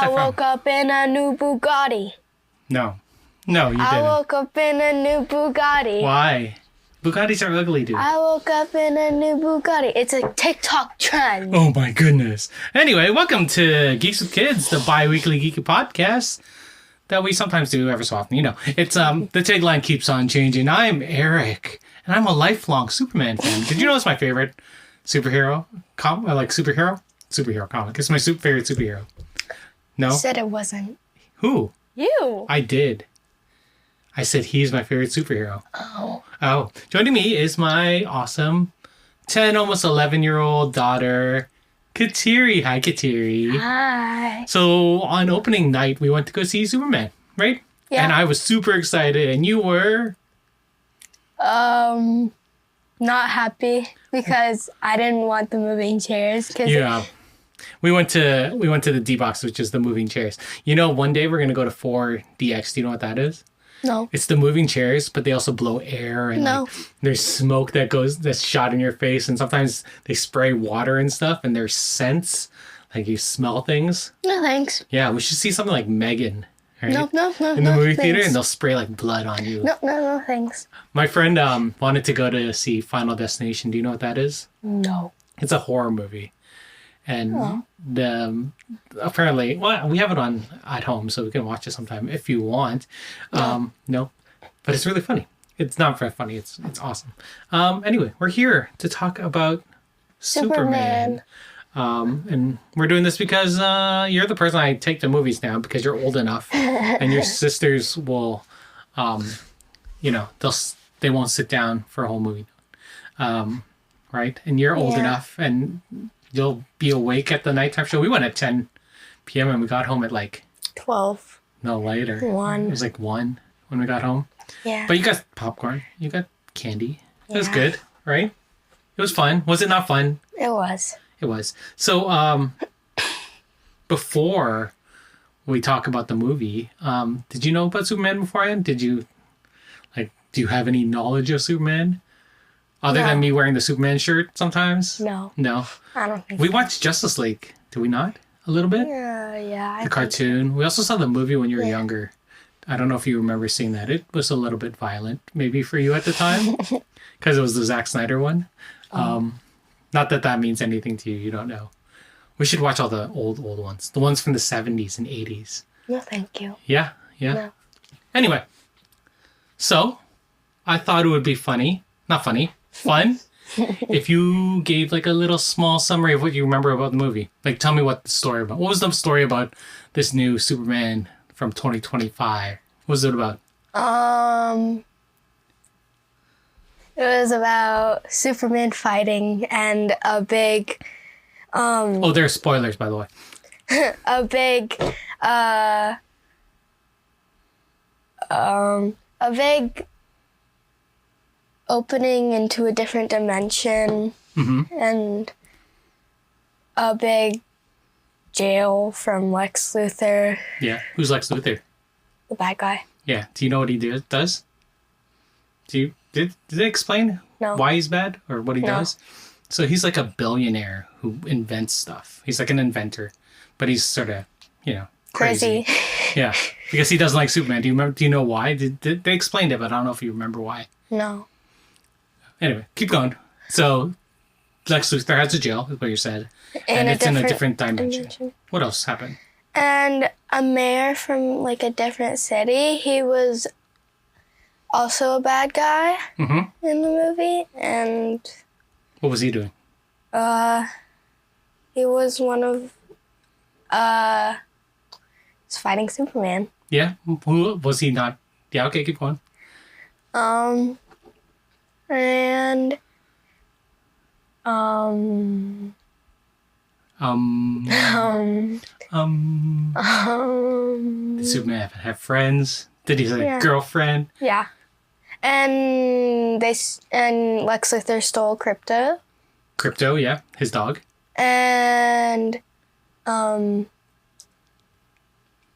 that from? I woke up in a new Bugatti. No, you didn't. I woke up in a new Bugatti. Why? Bugattis are ugly, dude. I woke up in a new Bugatti. It's a TikTok trend. Oh my goodness. Anyway, welcome to Geeks with Kids, the bi-weekly geeky podcast that we sometimes do every so often. You know, it's the tagline keeps on changing. I'm Erik, and I'm a lifelong Superman fan. Did you know it's my favorite superhero comic? It's my favorite superhero. No? You said it wasn't. Who? You. I did. I said he's my favorite superhero. Oh. Joining me is my awesome 10, almost 11-year-old daughter, Kateri. Hi, Kateri. Hi. So on opening night, we went to go see Superman, right? Yeah. And I was super excited, and you were? Not happy because I didn't want the moving chairs. Yeah. We went to the D-Box, which is the moving chairs. You know, one day we're going to go to 4DX. Do you know what that is? No. It's the moving chairs, but they also blow air and like, there's smoke that's shot in your face, and sometimes they spray water and stuff, and there's scents, like you smell things. No, thanks. Yeah, we should see something like Megan, right? No, in the movie theater, thanks. and they'll spray like blood on you. No, thanks. My friend wanted to go to see Final Destination. Do you know what that is? No. It's a horror movie. And apparently, well, we have it on at home, so we can watch it sometime if you want. No, but it's really funny. It's not very funny. It's awesome. Anyway, we're here to talk about Superman. And we're doing this because you're the person I take to movies now because you're old enough, and your sisters will, they won't sit down for a whole movie, right? And you're old enough, and you'll be awake at the nighttime show. We went at 10 p.m. and we got home at like 12. No, later. 1. It was like 1 when we got home. Yeah. But you got popcorn. You got candy. It was good, right? It was fun. Was it not fun? It was. It was. So, before we talk about the movie, did you know about Superman beforehand? Do you have any knowledge of Superman? Other than me wearing the Superman shirt sometimes? No. No. I don't think We watched Justice League, did we not? A little bit? Yeah. The cartoon. We also saw the movie when you were younger. I don't know if you remember seeing that. It was a little bit violent, maybe for you at the time, because it was the Zack Snyder one. Not that means anything to you. You don't know. We should watch all the old ones. The ones from the 70s and 80s. No, thank you. Yeah? No. Anyway. So, I thought it would be fun, if you gave like a little small summary of what you remember about the movie. Like, tell me what the story about. What was the story about this new Superman from 2025? What was it about? It was about Superman fighting and a big there are spoilers, by the way. a big opening into a different dimension, and a big jail from Lex Luthor. Yeah. Who's Lex Luthor? The bad guy. Yeah. Do you know what he does? Did they explain why he's bad or what he does? So he's like a billionaire who invents stuff. He's like an inventor, but he's sort of, crazy. Yeah. Because he doesn't like Superman. Do you know why? They explained it, but I don't know if you remember why. No. Anyway, keep going. So, Lex Luthor has a jail, is what you said. And it's in a different dimension. What else happened? And a mayor from like a different city, he was also a bad guy in the movie. And what was he doing? he was one of he's fighting Superman. Yeah? Who was he not? Yeah, okay, keep going. And did Superman have friends? Did he have a girlfriend? Yeah. And Lex Luthor stole Crypto. Crypto, yeah, his dog. And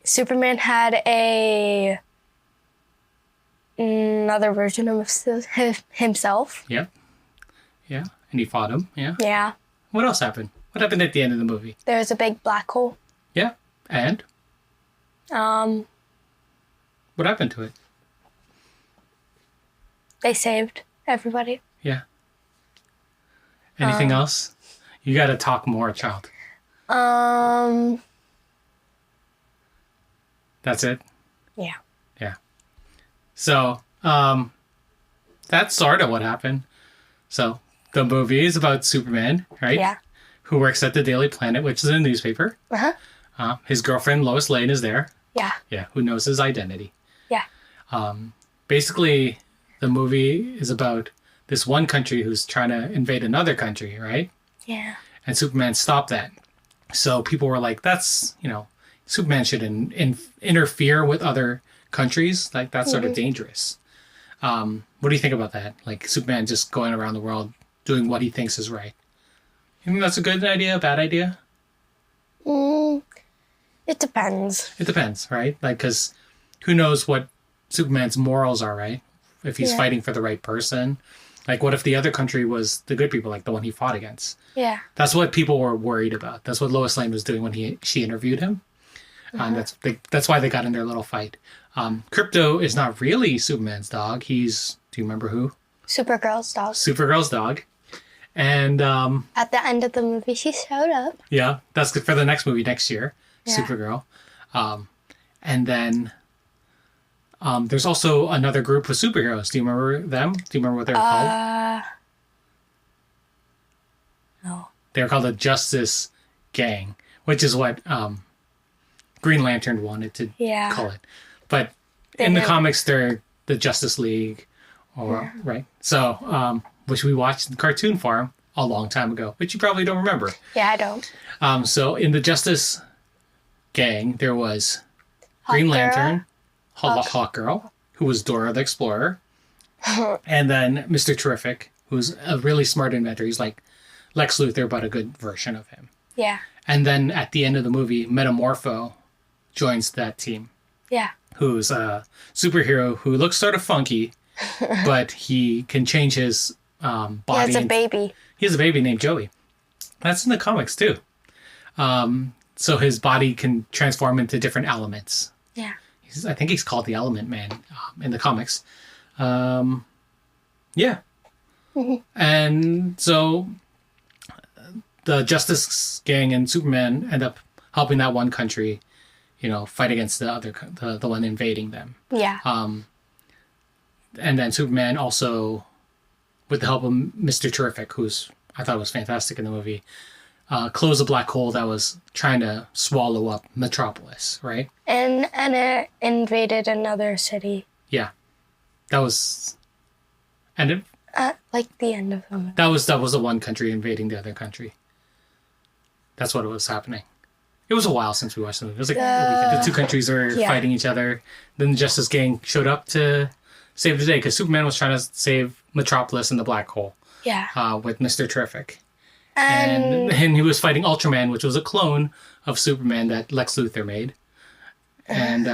Superman had another version of himself. Yep. Yeah. And he fought him. Yeah. Yeah. What else happened? What happened at the end of the movie? There was a big black hole. Yeah. And? What happened to it? They saved everybody. Yeah. Anything else? You got to talk more, child. That's it? Yeah. Yeah. So, that's sort of what happened. So, the movie is about Superman, right? Yeah. Who works at the Daily Planet, which is a newspaper. His girlfriend, Lois Lane, is there. Yeah. Yeah, who knows his identity. Yeah. Basically, the movie is about this one country who's trying to invade another country, right? Yeah. And Superman stopped that. So people were like, that's, Superman shouldn't interfere with other countries. Like, that's sort of dangerous. What do you think about that? Like, Superman just going around the world doing what he thinks is right. You think that's a good idea, a bad idea? It depends. It depends, right? Like, because who knows what Superman's morals are, right? If he's fighting for the right person. Like, what if the other country was the good people, like the one he fought against? Yeah. That's what people were worried about. That's what Lois Lane was doing when she interviewed him. That's why they got in their little fight. Krypto is not really Superman's dog. Do you remember who? Supergirl's dog. Supergirl's dog. And at the end of the movie, she showed up. Yeah, that's good for the next movie next year, Supergirl. And then there's also another group of superheroes. Do you remember them? Do you remember what they were called? No. They were called the Justice Gang, which is what Green Lantern wanted to call it. But in the comics, they're the Justice League, right? So, which we watched in cartoon form a long time ago, which you probably don't remember. Yeah, I don't. So in the Justice Gang, there was Green Lantern, Hawkgirl, who was Dora the Explorer, and then Mr. Terrific, who's a really smart inventor. He's like Lex Luthor, but a good version of him. Yeah. And then at the end of the movie, Metamorpho joins that team. Yeah. Who's a superhero who looks sort of funky, but he can change his body. He has a baby. He has a baby named Joey. That's in the comics too. So his body can transform into different elements. Yeah. I think he's called the Element Man in the comics. Yeah. And so the Justice Gang and Superman end up helping that one country, fight against the other, the one invading them. Yeah. And then Superman also, with the help of Mr. Terrific, who's I thought was fantastic in the movie, closed a black hole that was trying to swallow up Metropolis, right? And it invaded another city. Yeah, that was, and it, like the end of the movie. that was the one country invading the other country. That's what was happening. It was a while since we watched the movie. It was like a weekend. The two countries were fighting each other. Then the Justice Gang showed up to save the day because Superman was trying to save Metropolis in the black hole. Yeah. With Mr. Terrific. And he was fighting Ultraman, which was a clone of Superman that Lex Luthor made. And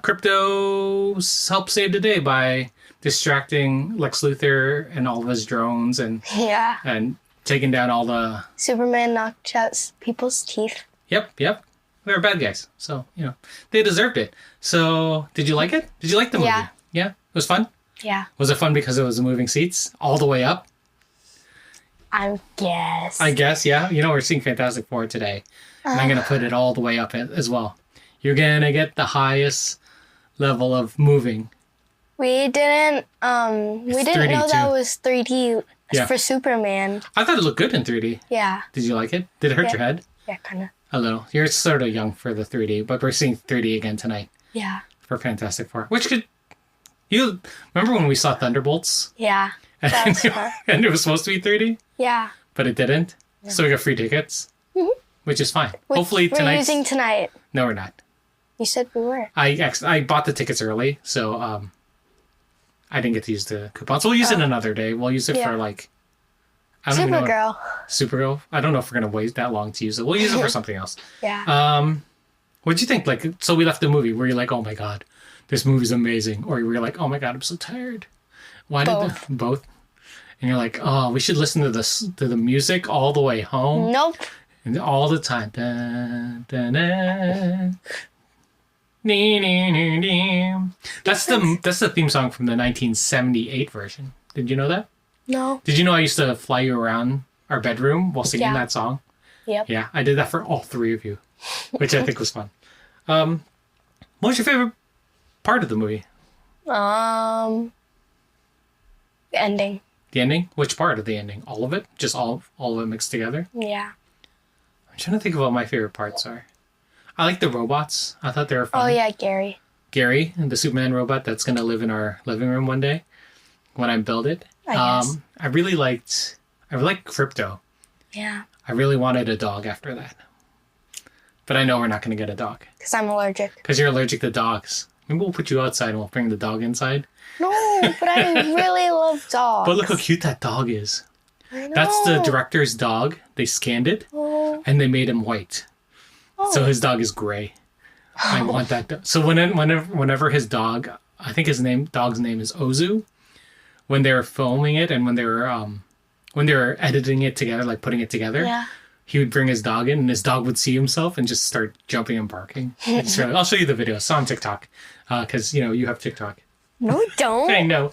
Krypto helped save the day by distracting Lex Luthor and all of his drones and taking down all the... Superman knocked out people's teeth. Yep. They were bad guys. So, they deserved it. So, did you like it? Did you like the movie? Yeah? It was fun? Yeah. Was it fun because it was moving seats all the way up? I guess, yeah. We're seeing Fantastic Four today. And I'm going to put it all the way up as well. You're going to get the highest level of moving. We didn't know that was 3D for Superman. I thought it looked good in 3D. Yeah. Did you like it? Did it hurt your head? Yeah, kind of. A little. You're sort of young for the 3D, but we're seeing 3D again tonight. Yeah. For Fantastic Four. You remember when we saw Thunderbolts? Yeah. And it was supposed to be 3D? Yeah. But it didn't? Yeah. So we got free tickets? Mm-hmm. Which is fine. Hopefully tonight. We're using tonight. No, we're not. You said we were. I bought the tickets early, so I didn't get to use the coupons. So we'll use it another day. We'll use it for I don't even know. Supergirl. I don't know if we're going to wait that long to use it. We'll use it for something else. Yeah. What'd you think? So we left the movie. Were you like, oh my God, this movie's amazing? Or were you like, oh my God, I'm so tired? Why both. did both? And you're like, oh, we should listen to the music all the way home. Nope. And all the time. Dun, dun, dun. That's the theme song from the 1978 version. Did you know that? No. Did you know I used to fly you around our bedroom while singing that song? Yep. Yeah, I did that for all three of you, which I think was fun. What was your favorite part of the movie? The ending. The ending? Which part of the ending? All of it? Just all of it mixed together? Yeah. I'm trying to think of what my favorite parts are. I like the robots. I thought they were fun. Oh yeah, Gary. Gary, the Superman robot that's going to live in our living room one day when I build it. I guess. I really liked Crypto. Yeah. I really wanted a dog after that. But I know we're not going to get a dog. Because I'm allergic. Because you're allergic to dogs. Maybe we'll put you outside and we'll bring the dog inside. No, but I really love dogs. But look how cute that dog is. I know. That's the director's dog. They scanned it and they made him white. So his dog is gray. I want that. So whenever his dog, I think dog's name is Ozu. When they were filming it and when they were editing it together, like putting it together, he would bring his dog in and his dog would see himself and just start jumping and barking. I'll show you the video. It's on TikTok because you have TikTok. No, don't. I know.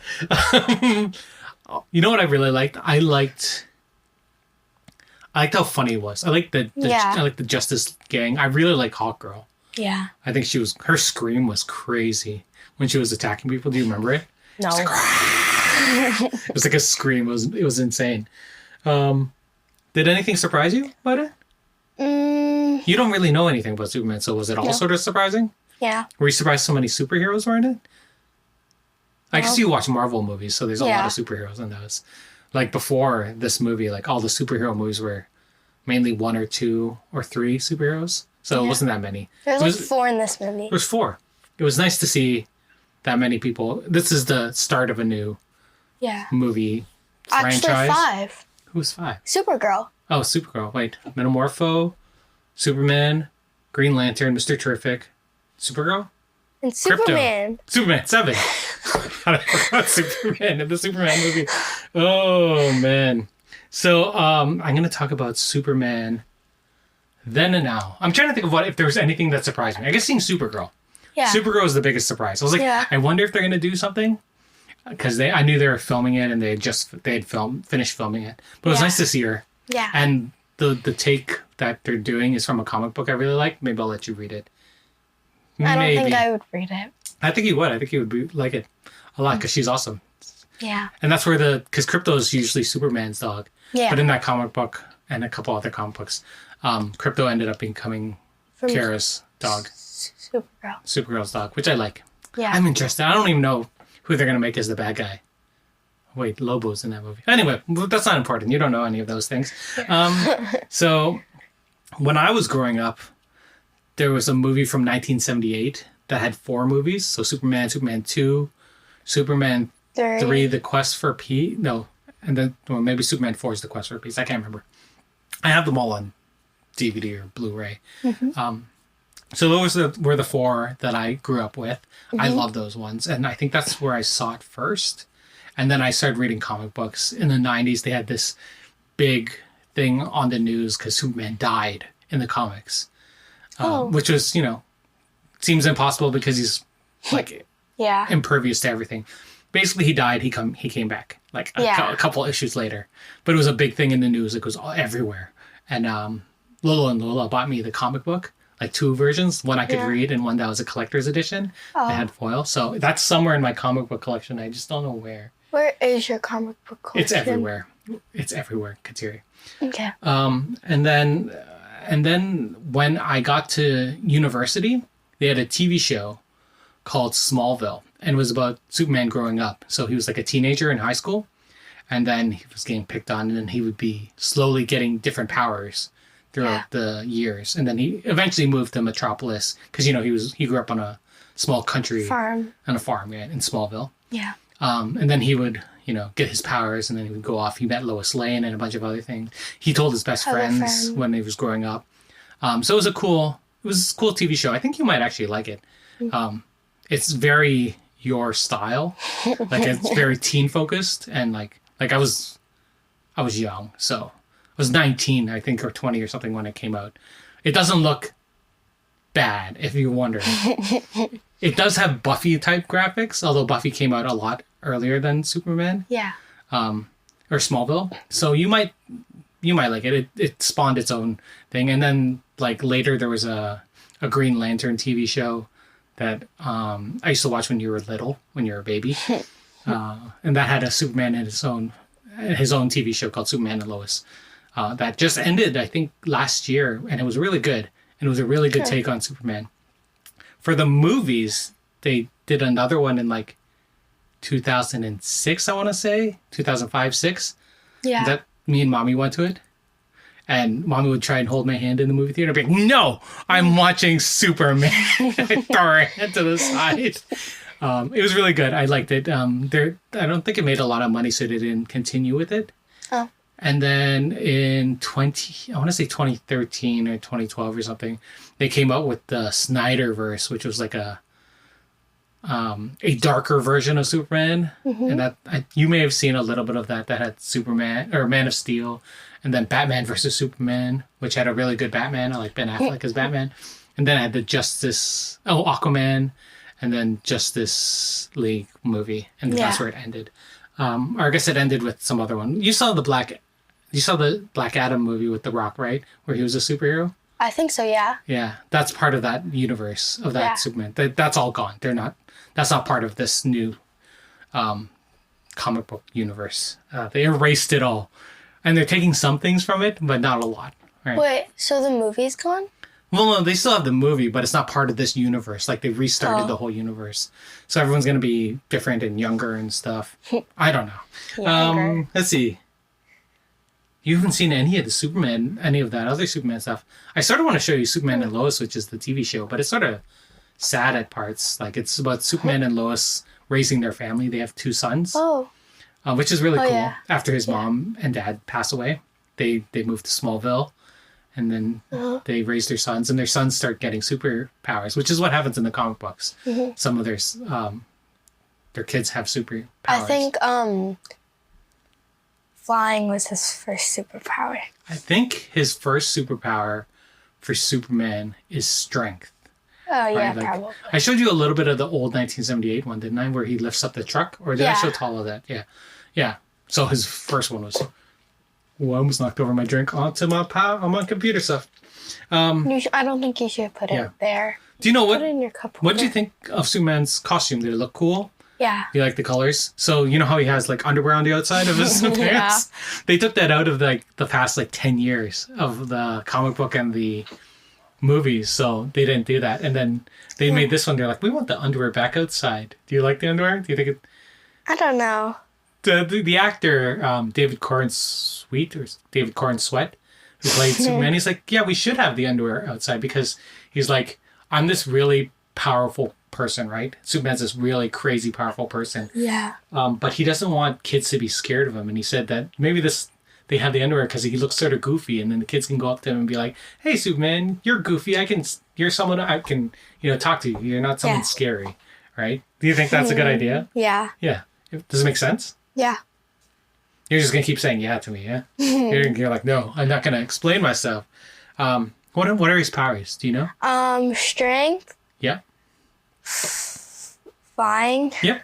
You know what I really liked? I liked how funny it was. I liked the Justice Gang. I really like Hawk Girl. Yeah. I think her scream was crazy when she was attacking people. Do you remember it? No. It was like a scream. It was insane. Did anything surprise you about it? You don't really know anything about Superman, so was it all sort of surprising? Yeah. Were you surprised so many superheroes were in it? I guess you watch Marvel movies, so there's a lot of superheroes in those. Like before this movie, like all the superhero movies were mainly 1 or 2 or 3 superheroes. So it wasn't that many. There's like 4 in this movie. There's 4. It was nice to see that many people. This is the start of a new movie franchise. Actually 5. Who's 5? Supergirl. Oh, Supergirl. Wait. Metamorpho, Superman, Green Lantern, Mr. Terrific, Supergirl? And Superman. Crypto. Superman, 7. I forgot Superman in the Superman movie. Oh, man. So I'm going to talk about Superman then and now. I'm trying to think of if there was anything that surprised me. I guess seeing Supergirl. Yeah. Supergirl was the biggest surprise. I was like, I wonder if they're going to do something. Because I knew they were filming it and they had finished filming it. But it was nice to see her. Yeah. And the take that they're doing is from a comic book I really like. Maybe I'll let you read it. I don't think I would read it. I think you would. I think you would like it a lot because she's awesome. Yeah. And that's where because Crypto is usually Superman's dog. Yeah. But in that comic book and a couple other comic books, Crypto ended up becoming Kara's dog. Supergirl's dog, which I like. Yeah. I'm interested. I don't even know who they're going to make as the bad guy. Wait, Lobo's in that movie. Anyway, that's not important. You don't know any of those things. So when I was growing up, there was a movie from 1978 that had 4 movies. So Superman, Superman 2, Superman 3, The Quest for Peace. No, and then maybe Superman 4 is The Quest for Peace. I can't remember. I have them all on DVD or Blu-ray. Mm-hmm. So those were the 4 that I grew up with. Mm-hmm. I love those ones. And I think that's where I saw it first. And then I started reading comic books. In the 90s, they had this big thing on the news because Superman died in the comics. Which was, seems impossible because he's like impervious to everything. Basically, he died. He came back like a couple issues later. But it was a big thing in the news. It was all everywhere. And Lolo and Lola bought me the comic book. Like 2 versions, one I could read and one that was a collector's edition. I had foil. So that's somewhere in my comic book collection. I just don't know where. Where is your comic book collection? It's everywhere. It's everywhere, Kateri. Okay. And then when I got to university, they had a TV show called Smallville. And it was about Superman growing up. So he was like a teenager in high school. And then he was getting picked on. And then he would be slowly getting different powers throughout the years. And then he eventually moved to Metropolis because, he grew up on a small country farm. On a farm, in Smallville. Yeah. And then he would, get his powers and then he would go off. He met Lois Lane and a bunch of other things. He told his best friends when he was growing up. So it was a cool TV show. I think you might actually like it. It's very your style. Like it's very teen focused and like I was young, so I was 19, I think, or 20 or something when it came out. It doesn't look bad, if you're wondering. It does have Buffy-type graphics, although Buffy came out a lot earlier than Superman. Yeah. Or Smallville. So you might like it. It spawned its own thing. And then, like, later there was a Green Lantern TV show that I used to watch when you were little, when you were a baby. And that had a Superman in his own TV show called Superman and Lois. That just ended, I think, last year, and it was really good. And it was a really good take on Superman. For the movies, they did another one in like 2006, I want to say, 2005, 6. Yeah. That me and Mommy went to it. And Mommy would try and hold my hand in the movie theater. I'd be like, no, I'm watching Superman. I'd throw her hand to the side. It was really good. I liked it. I don't think it made a lot of money, so they didn't continue with it. Oh. And then in 2013 or 2012 or something, they came out with the Snyderverse, which was like a darker version of Superman. Mm-hmm. And that you may have seen a little bit of that. That had Superman or Man of Steel, and then Batman versus Superman, which had a really good Batman. I like Ben Affleck as Batman. And then I had the Aquaman, and then Justice League movie, and that's where it ended. Or I guess it ended with some other one. You saw the Black Adam movie with The Rock, right? Where he was a superhero? I think so, yeah. Yeah, that's part of that universe of that Superman. That's all gone. That's not part of this new comic book universe. They erased it all. And they're taking some things from it, but not a lot. Right? Wait, so the movie's gone? Well, no, they still have the movie, but it's not part of this universe. Like, they've restarted the whole universe. So everyone's going to be different and younger and stuff. I don't know. Let's see. You haven't seen any of that other Superman stuff. I sort of want to show you Superman and Lois, which is the TV show, but it's sort of sad at parts. Like, it's about Superman and Lois raising their family. They have 2 sons. Oh. Which is really cool. Yeah. After his mom and dad pass away, they moved to Smallville. And then they raise their sons, and their sons start getting superpowers, which is what happens in the comic books. Mm-hmm. Some of their kids have superpowers. I think flying was his first superpower. I think his first superpower for Superman is strength. Oh, yeah, right? Probably. I showed you a little bit of the old 1978 one, didn't I? Where he lifts up the truck? Or did I show all of that? Yeah. Yeah. So his first one was... Oh, I almost knocked over my drink onto my computer stuff. I don't think you should put it there. Do you know what? Put it in your cup. What did you think of Superman's costume? Did it look cool? Yeah. You like the colors? So you know how he has like underwear on the outside of his pants? Yeah. They took that out of like the past like 10 years of the comic book and the movies, so they didn't do that. And then they made this one. They're like, we want the underwear back outside. Do you like the underwear? Do you think it? I don't know. The actor David Corn Sweat, who played Superman, he's like, yeah, we should have the underwear outside, because he's like, I'm this really powerful person, right? Superman's this really crazy powerful person. Yeah. But he doesn't want kids to be scared of him, and he said that maybe they have the underwear because he looks sort of goofy, and then the kids can go up to him and be like, hey, Superman, you're goofy. You're someone I can talk to you. You're not someone scary, right? Do you think that's a good idea? Yeah. Yeah. Does it make sense? Yeah. You're just going to keep saying yeah to me, yeah? You're like, no, I'm not going to explain myself. What are his powers? Do you know? Strength. Yeah. Flying. Yep.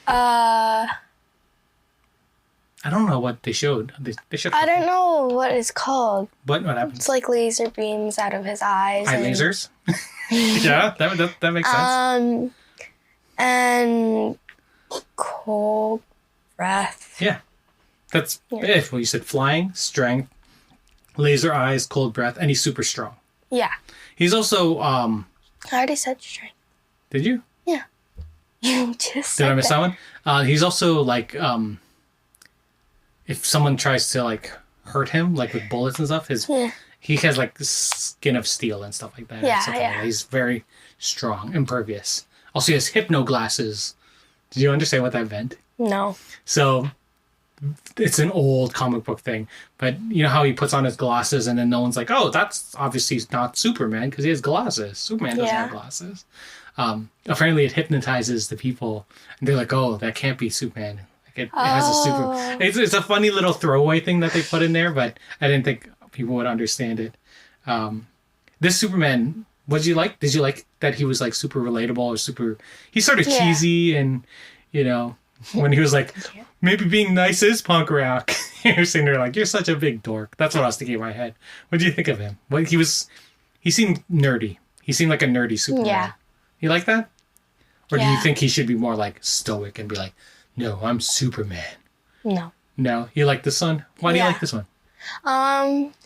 I don't know what they showed. They showed. I don't know what it's called. What happens? It's like laser beams out of his eyes. Eye lasers? Yeah, that makes sense. And cold breath. Yeah. That's it. Well, you said flying, strength, laser eyes, cold breath, and he's super strong. Yeah. He's also I already said strength. Did you? Yeah. You just Did I miss that one? He's also like if someone tries to like hurt him, like with bullets and stuff, he has like skin of steel and stuff like that. Yeah, like that. He's very strong, impervious. Also, he has hypno glasses. Did you understand what that meant? No. So it's an old comic book thing, but you know how he puts on his glasses and then no one's like, oh, that's obviously not Superman because he has glasses. Superman doesn't have glasses. Apparently it hypnotizes the people and they're like, oh, that can't be Superman. Like it has a super... It's a funny little throwaway thing that they put in there, but I didn't think people would understand it. this Superman, what did you like? Did you like that he was like super relatable or super? He's sort of cheesy, and you know, when he was like, maybe being nice is punk rock. You're sitting there like, you're such a big dork. That's what I was thinking in my head. What do you think of him? Well, he seemed nerdy. He seemed like a nerdy Superman. Yeah. You like that? Or do you think he should be more like stoic and be like, no, I'm Superman? No. No? You like this one? Why do you like this one?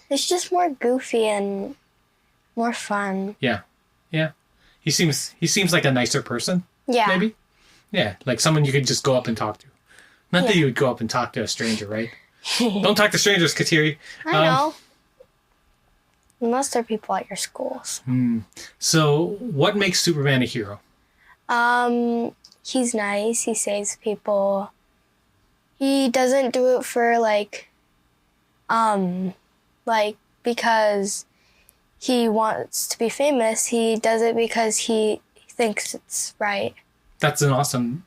It's just more goofy and more fun. Yeah. Yeah. He seems like a nicer person. Yeah. Maybe? Yeah. Like someone you could just go up and talk to. Not that you would go up and talk to a stranger, right? Don't talk to strangers, Kateri. I know. Unless they're people at your schools. So, what makes Superman a hero? He's nice. He saves people. He doesn't do it for because he wants to be famous. He does it because he thinks it's right. That's an awesome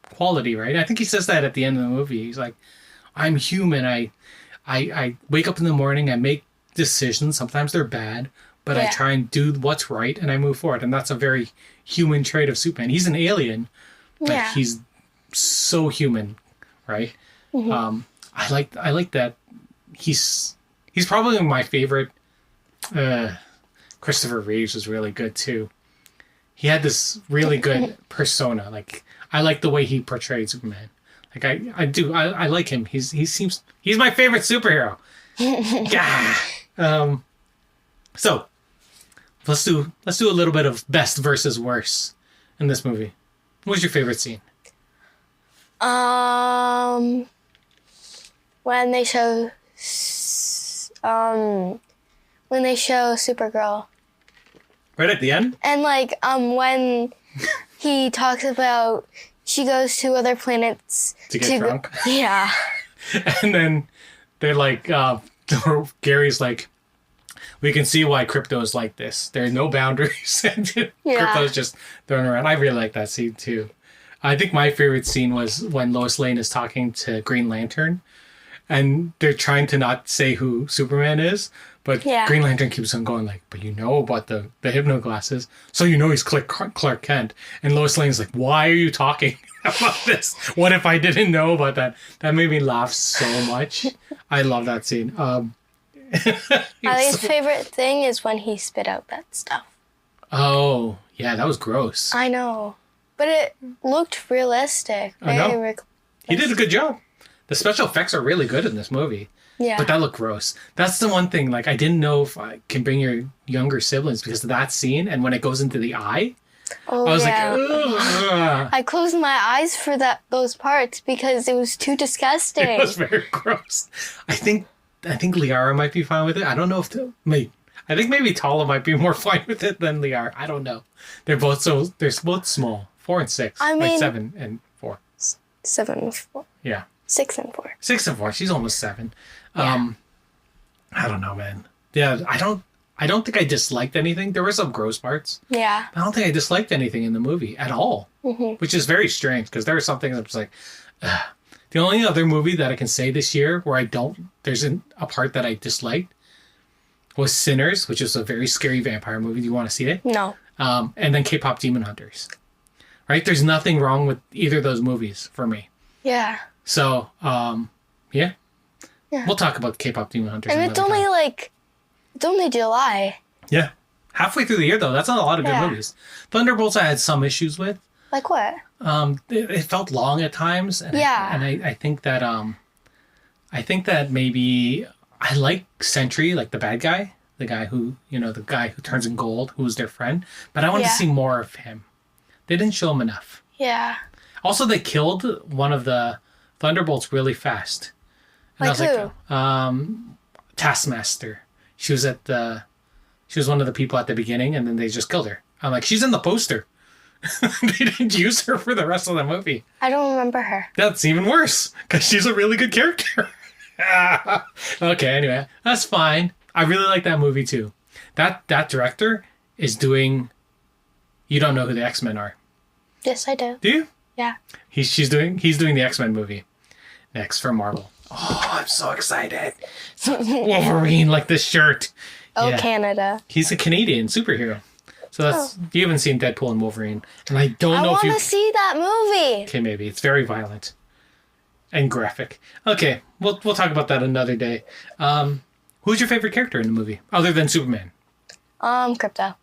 quality, right? I think he says that at the end of the movie. He's like, I'm human. I wake up in the morning. I make decisions. Sometimes they're bad, but I try and do what's right and I move forward. And that's a very human trait of Superman. He's an alien, but he's so human, right? Mm-hmm. I like that. He's probably my favorite. Christopher Reeves was really good too. He had this really good persona. Like, I like the way he portrayed Superman. Like, I like him. He's my favorite superhero. Yeah. So let's do a little bit of best versus worst in this movie. What's your favorite scene? When they show Supergirl. Right at the end? And when he talks about she goes to other planets to get drunk. Yeah. And then they're like, Gary's like, we can see why crypto's like this. There are no boundaries. Crypto's just thrown around. I really like that scene too. I think my favorite scene was when Lois Lane is talking to Green Lantern and they're trying to not say who Superman is, but Green Lantern keeps on going like, but you know about the hypno glasses, so you know he's Clark Kent. And Lois Lane's like, why are you talking about this? What if I didn't know about that? That made me laugh so much. I love that scene. My favorite thing is when he spit out that stuff. Oh, yeah, that was gross. I know. But it looked realistic. I know. He did a good job. The special effects are really good in this movie. Yeah. But that looked gross. That's the one thing, like, I didn't know if I can bring your younger siblings because of that scene. And when it goes into the eye, I was like, ugh. I closed my eyes for those parts because it was too disgusting. It was very gross. I think Liara might be fine with it. I don't know if I think maybe Tala might be more fine with it than Liara. I don't know. They're both small. 4 and 6. I mean, like 7 and 4. 7 and 4. Yeah. 6 and 4. 6 and 4. She's almost 7. Yeah. I don't know, man. Yeah, I don't think I disliked anything. There were some gross parts. Yeah. I don't think I disliked anything in the movie at all. Mm-hmm. Which is very strange because there was something that was like, ugh. The only other movie that I can say this year where there's a part that I disliked was Sinners, which is a very scary vampire movie. Do you want to see it? No. And then K-pop Demon Hunters. Right? There's nothing wrong with either of those movies for me. Yeah. So, yeah. We'll talk about K-pop Demon Hunters. And it's only July. Yeah. Halfway through the year, though. That's not a lot of good movies. Thunderbolts I had some issues with. Like what? It felt long at times. And I think that maybe I like Sentry, like the bad guy. The guy who turns in gold, who was their friend. But I wanted to see more of him. They didn't show him enough. Yeah. Also, they killed one of the Thunderbolts really fast. And like who? Taskmaster. She was one of the people at the beginning, and then they just killed her. I'm like, she's in the poster. They didn't use her for the rest of the movie. I don't remember her. That's even worse, because she's a really good character. Okay, anyway, that's fine. I really like that movie, too. That director is doing... You don't know who the X-Men are. Yes, I do. Do you? Yeah. He's doing the X-Men movie next for Marvel. Oh, I'm so excited. Wolverine, like this shirt. Oh, Yeah. Canada. He's a Canadian superhero. So that's you haven't seen Deadpool and Wolverine, and I don't I know if want you. to see that movie. Okay, maybe it's very violent and graphic. Okay, we'll talk about that another day. Who's your favorite character in the movie other than Superman? Crypto.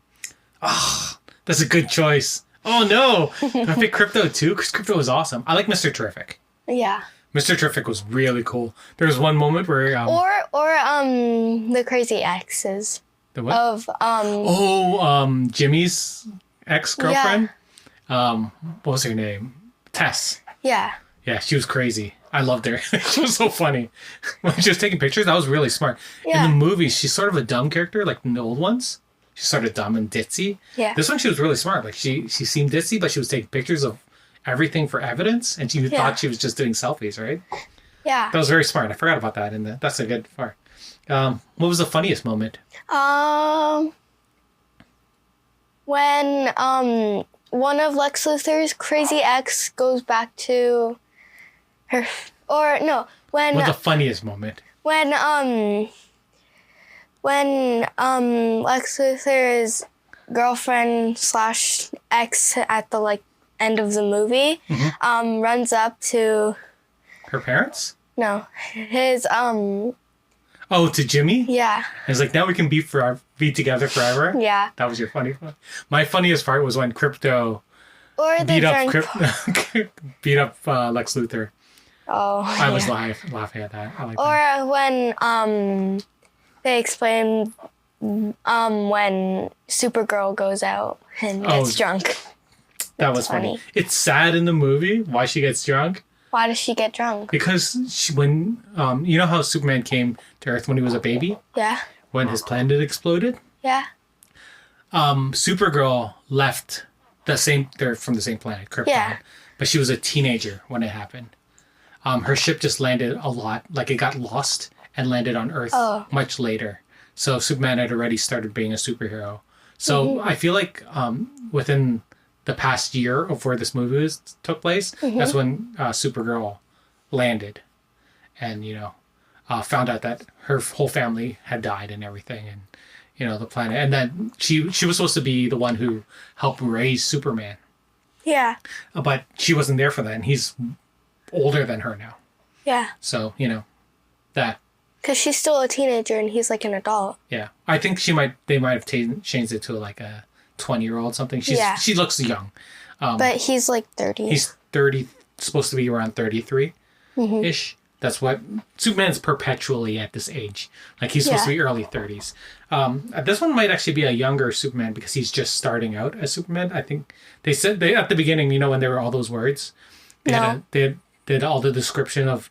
That's a good choice. Oh no, I pick Crypto too because Crypto was awesome. I like Mr. Terrific. Yeah. Mr. Terrific was really cool. There was one moment where Or the crazy exes the what? of Jimmy's ex-girlfriend. What was her name? Tess. Yeah. Yeah, she was crazy. I loved her. She was so funny. When she was taking pictures, that was really smart. Yeah. In the movies, she's sort of a dumb character, like in the old ones. She's sort of dumb and ditzy. Yeah. This one, she was really smart. Like, she seemed ditzy, but she was taking pictures of everything for evidence, and she thought she was just doing selfies, right? Yeah. That was very smart. I forgot about that, and that's a good part. What was the funniest moment? When one of Lex Luthor's crazy ex goes back to her, or no, when What was the funniest moment? when Lex Luthor's girlfriend / ex at the end of the movie runs up to Her parents? his Oh, to Jimmy? yeah. It's like, now we can be together forever? Yeah. That was your funny part. My funniest part was when Crypto Or the beat up drunk Lex Luthor. Oh, I was yeah. laughing at that. I like that. Or when they explain when Supergirl goes out and gets drunk. That was funny. funny. It's sad in the movie why she gets drunk. Why does she get drunk? Because when you know how Superman came to Earth when he was a baby? Yeah. When his planet exploded? Yeah. Supergirl left they're from the same planet, Krypton. Yeah. But she was a teenager when it happened. Her ship just landed a lot, like it got lost and landed on Earth much later. So Superman had already started being a superhero. So I feel like within the past year of where this movie took place, that's when Supergirl landed and, found out that her whole family had died and everything, and, the planet. And then she was supposed to be the one who helped raise Superman. Yeah. But she wasn't there for that, and he's older than her now. Yeah. So, that. Because she's still a teenager and he's like an adult. Yeah. I think they might have changed it to like a 20-year-old something. She looks young. But he's like 30. He's 30, supposed to be around 33-ish. That's what Superman's perpetually at this age. Like, he's supposed to be early 30s. This one might actually be a younger Superman because he's just starting out as Superman. I think they said at the beginning, when there were all those words, they did all the description of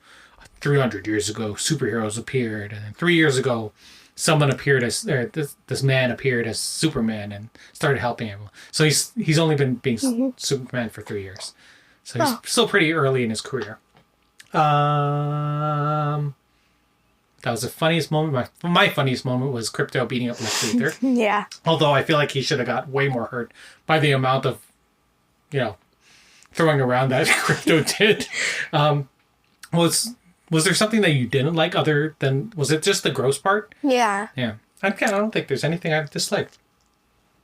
300 years ago, superheroes appeared, and then 3 years ago, someone appeared as this man appeared as Superman and started helping everyone. So he's only been being Superman for 3 years. So he's still pretty early in his career. That was the funniest moment. My funniest moment was Crypto beating up Lex Luthor. Yeah. Although I feel like he should have got way more hurt by the amount of, throwing around that Crypto did. Was there something that you didn't like other than, was it just the gross part? Yeah. Yeah. I don't think there's anything I disliked.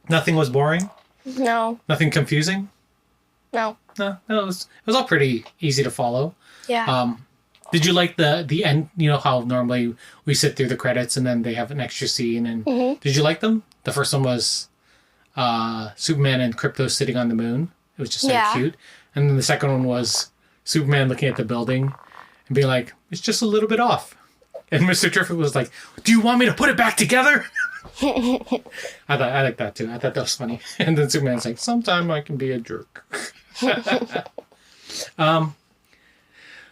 Nothing was boring? No. Nothing confusing? No. No, it was all pretty easy to follow. Yeah. Did you like the end? How normally we sit through the credits and then they have an extra scene. And did you like them? The first one was Superman and Krypto sitting on the moon. It was just so cute. And then the second one was Superman looking at the building and being like, it's just a little bit off. And Mr. Terrific was like, do you want me to put it back together? I like that too. I thought that was funny. And then Superman's like, sometime I can be a jerk.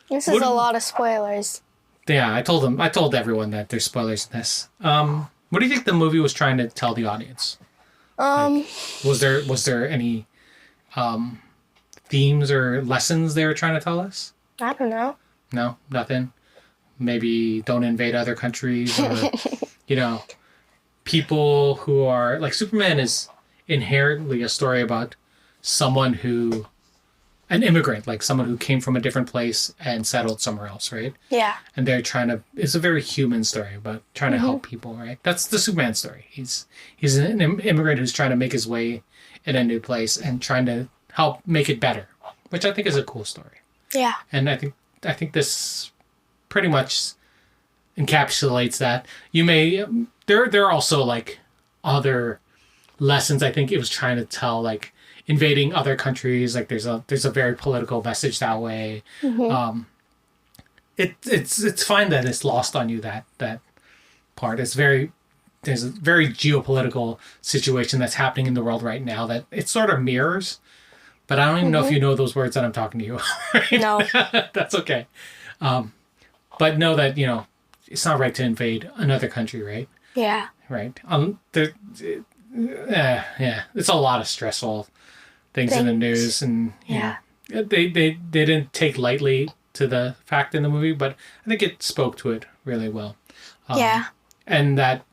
This is a lot of spoilers. Yeah, I told everyone that there's spoilers in this. What do you think the movie was trying to tell the audience? Was there any themes or lessons they were trying to tell us? I don't know. No, nothing. Maybe don't invade other countries, or people who are like Superman is inherently a story about someone who an immigrant, like someone who came from a different place and settled somewhere else, right? Yeah. And they're trying to. It's a very human story about trying to help people, right? That's the Superman story. He's an immigrant who's trying to make his way in a new place and trying to help make it better, which I think is a cool story. Yeah. And I think this pretty much encapsulates that. You may there are also like other lessons I think it was trying to tell, like invading other countries. Like there's a very political message that way. It's fine that it's lost on you that part. There's a very geopolitical situation that's happening in the world right now that it sort of mirrors. But I don't even know if you know those words that I'm talking to you. Right? No. That's okay. But know that, it's not right to invade another country, right? Yeah. Right. It's a lot of stressful things in the news, and they didn't take lightly to the fact in the movie, but I think it spoke to it really well. And that,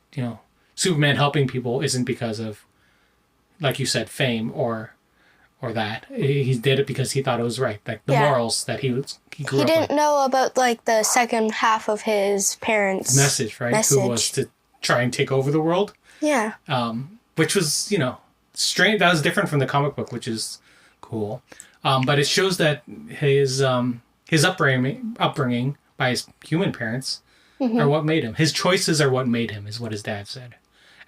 Superman helping people isn't because of, like you said, fame or that. He did it because he thought it was right. Like the morals that he grew up with. He didn't know about like the second half of his parents' message, right? Who was to try and take over the world. Yeah. Which was, strange. That was different from the comic book, which is cool. But it shows that his upbringing by his human parents are what made him. His choices are what made him, is what his dad said.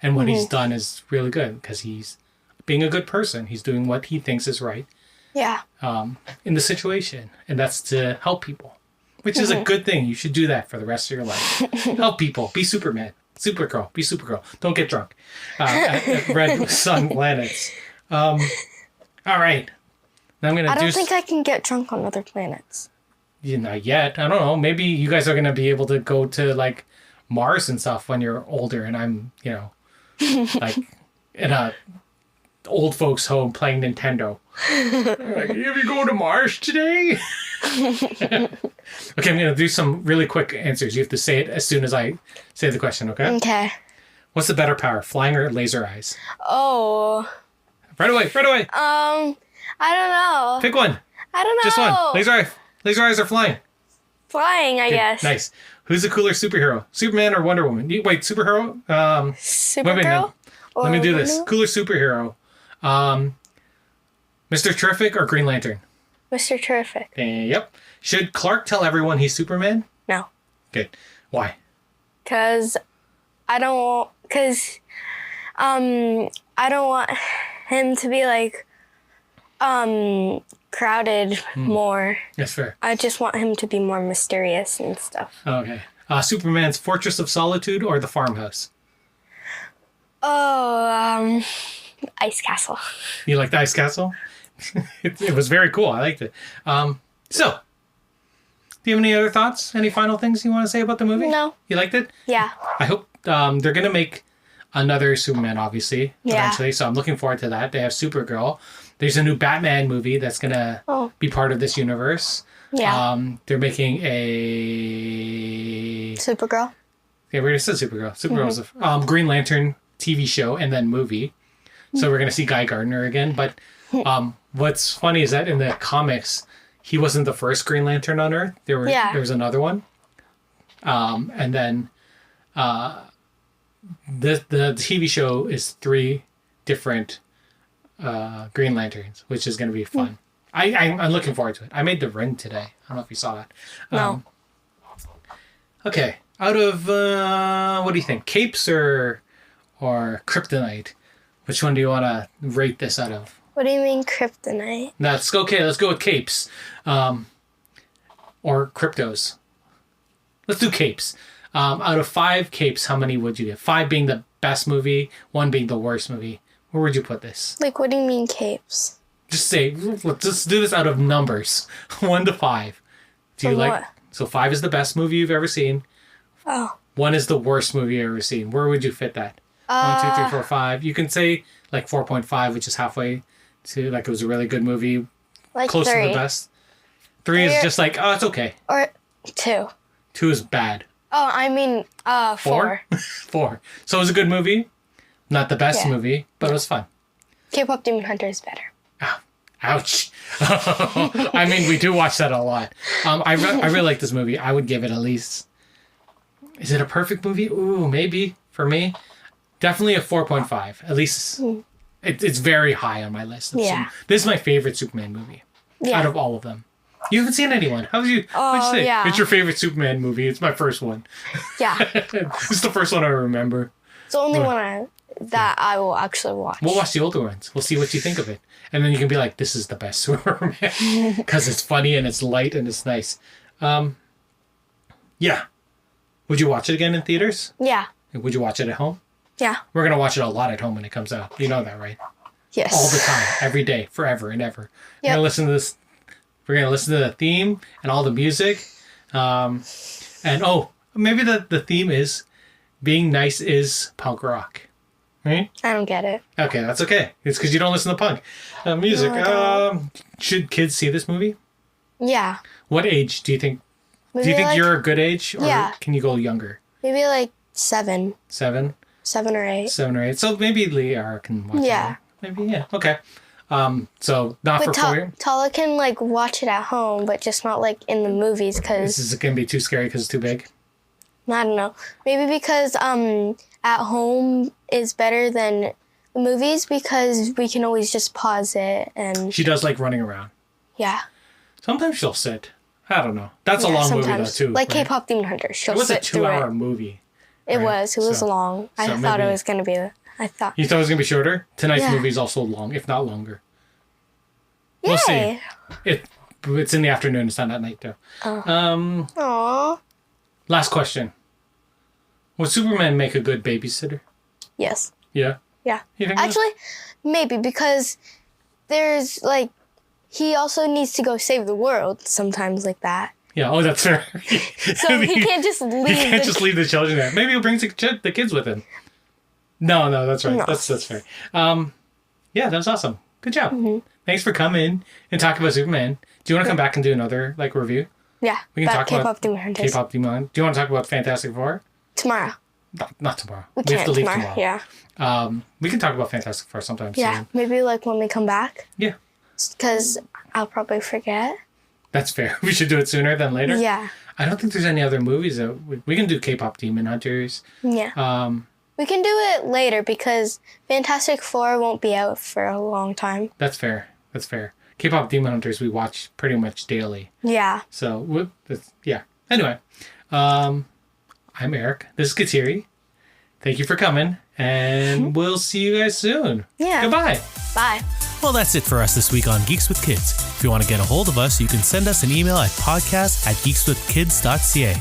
And what he's done is really good because he's being a good person. He's doing what he thinks is right. Yeah. In the situation. And that's to help people, which is a good thing. You should do that for the rest of your life. Help people. Be Superman. Supergirl. Be Supergirl. Don't get drunk at Red Sun Planets. All right. Now I'm gonna. I don't think I can get drunk on other planets. Not yet. I don't know. Maybe you guys are gonna be able to go to like Mars and stuff when you're older, and I'm, like in a old folks' home playing Nintendo. Like, have you go to Mars today? Okay, I'm gonna do some really quick answers. You have to say it as soon as I say the question. Okay. Okay. What's the better power, flying or laser eyes? Oh. Right away. I don't know. Pick one. I don't know. Just one. Laser eyes or flying? Flying, I guess. Nice. Who's the cooler superhero? Superman or Wonder Woman? Wait, superhero? Supergirl? Let me do this. Cooler superhero. Mr. Terrific or Green Lantern? Mr. Terrific. Yep. Should Clark tell everyone he's Superman? No. Good. Why? Because I don't want him to be like crowded more. That's fair. I just want him to be more mysterious and stuff. Okay. Superman's Fortress of Solitude or the Farmhouse? Oh, Ice Castle. You like the Ice Castle? It was very cool. I liked it. So, do you have any other thoughts? Any final things you want to say about the movie? No. You liked it? Yeah. I hope they're going to make another Superman, obviously, eventually. So I'm looking forward to that. They have Supergirl. There's a new Batman movie that's going to be part of this universe. Yeah. They're making a... Supergirl. Yeah, we already said Supergirl. Supergirl's a Green Lantern TV show and then movie. So we're going to see Guy Gardner again. But what's funny is that in the comics, he wasn't the first Green Lantern on Earth. There was another one. And then the TV show is 3 different Green Lanterns, which is going to be fun. I'm looking forward to it. I made the ring today. I don't know if you saw that. No. Okay. Out of, what do you think? Capes or kryptonite? Which one do you want to rate this out of? What do you mean kryptonite? Let's go with capes. Or cryptos. Let's do capes. Out of 5 capes, how many would you give? 5 being the best movie, 1 being the worst movie. Where would you put this? Like, what do you mean capes? Just say, let's just do this out of numbers. 1 to 5. Do you like? What? So 5 is the best movie you've ever seen. Oh. 1 is the worst movie you've ever seen. Where would you fit that? 1, 2, 3, 4, 5. You can say like 4.5, which is halfway to like it was a really good movie. Like close 3. to the best. 3 is just like, oh, it's okay. Or 2. 2 is bad. Oh, I mean 4. 4. So it was a good movie. Not the best movie, but it was fun. K-pop Demon Hunter is better. Ouch. I mean, we do watch that a lot. I really like this movie. I would give it at least... Is it a perfect movie? Ooh, maybe. For me, definitely a 4.5. At least it's very high on my list. This is my favorite Superman movie out of all of them. You haven't seen anyone. What'd you say? Yeah. It's your favorite Superman movie. It's my first one. Yeah. It's the first one I remember. It's the only one that I will actually watch. We'll watch the older ones. We'll see what you think of it. And then you can be like, this is the best Superman. Because it's funny and it's light and it's nice. Yeah. Would you watch it again in theaters? Yeah. Would you watch it at home? Yeah. We're going to watch it a lot at home when it comes out. You know that, right? Yes. All the time. Every day. Forever and ever. Yep. We're going to listen to this. We're going to listen to the theme and all the music. And maybe the theme is being nice is punk rock. Right? I don't get it. Okay, that's okay. It's because you don't listen to punk music. No, should kids see this movie? Yeah. What age do you think? Maybe do you think you're a good age? Or can you go younger? Maybe like 7. 7? 7 or 8. 7 or 8. So maybe Leah can watch it. Maybe, yeah. Okay. So not for 4. Tala can like watch it at home, but just not like in the movies because... Is it going to be too scary because it's too big? I don't know. Maybe because at home is better than the movies because we can always just pause it and... She does like running around. Yeah. Sometimes she'll sit. I don't know. That's a long movie though too. Like K-pop Demon Hunter. She'll sit through it. It was a 2-hour movie. It was. It was long. I thought it was going to be... You thought it was going to be shorter? Tonight's movie is also long, if not longer. We'll see. It's in the afternoon. It's not at night, though. Aww. Last question. Would Superman make a good babysitter? Yes. Yeah? Yeah. You think Actually, maybe, because there's, like, he also needs to go save the world sometimes like that. Yeah, that's fair. So he can't just leave He can't just leave the children there. Maybe he'll bring the kids with him. No, that's right. No. That's fair. Yeah, that was awesome. Good job. Mm-hmm. Thanks for coming and talking about Superman. Do you want to come back and do another review? Yeah. We can talk about K-pop Demon Hunters. K-pop Demon Hunters. Do you want to talk about Fantastic Four? Tomorrow. Not tomorrow. We have to leave tomorrow. Yeah. We can talk about Fantastic Four sometime soon. Yeah, maybe like when we come back. Yeah. Because I'll probably forget. That's fair. We should do it sooner than later. Yeah. I don't think there's any other movies that we can do. K-pop Demon Hunters. Yeah. We can do it later because Fantastic Four won't be out for a long time. That's fair. K-pop Demon Hunters we watch pretty much daily. Yeah. So, yeah. Anyway, I'm Erik. This is Kateri. Thank you for coming, and we'll see you guys soon. Yeah. Goodbye. Bye. Well, that's it for us this week on Geeks with Kids. If you want to get a hold of us, you can send us an email at podcast@geekswithkids.ca.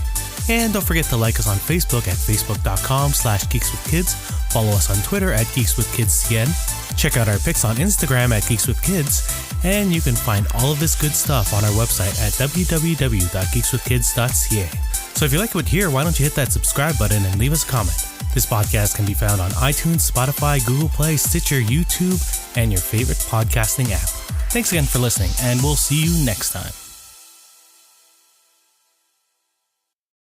And don't forget to like us on Facebook at facebook.com/geekswithkids. Follow us on Twitter at geekswithkidscn. Check out our pics on Instagram at geekswithkids. And you can find all of this good stuff on our website at www.geekswithkids.ca. So if you like what you hear, why don't you hit that subscribe button and leave us a comment. This podcast can be found on iTunes, Spotify, Google Play, Stitcher, YouTube, and your favorite podcasting app. Thanks again for listening, and we'll see you next time.